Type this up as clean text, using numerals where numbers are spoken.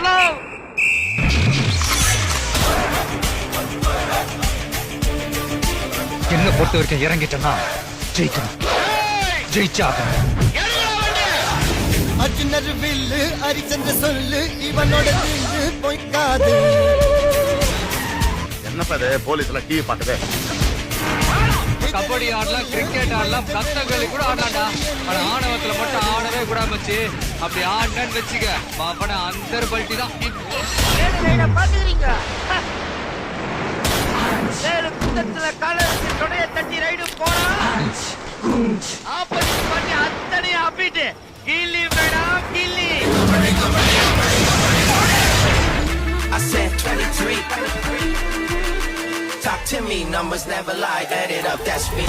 சலோ. என்ன பொறுத்த வரைக்கும் இறங்கிட்டேன்னா ஜெயிக்கணும், ஜெயிச்சாகணும். அர்ஜுனர் வில்லு ஹரிச்சந்திர சொல்லு இவனோட வில்லு பொய்க்காது. என்னப்பா இது போலீஸ்ல டிவி பாக்குது. கபடி ஆடலாம், கிரிக்கெட் ஆடலாம், சத்தங்களி கூட ஆடலாம்டா. ஆனா ஆணவத்துல மட்டும் ஆடவே கூட வச்சு அப்படி ஆடன்னு வச்சுக்க அவன அந்த பல்ட்டி தான். பாத்துக்கிறீங்க வேறு குத்தத்துல காலருக்கு தொடைய தட்டி ரைடு போறா. ஆப்போசிட் பண்ணி அத்தனை அப்பிட்டு கில்லி madam Ghilli. I said 23. Talk to me, numbers never lie. Add it up, that's me.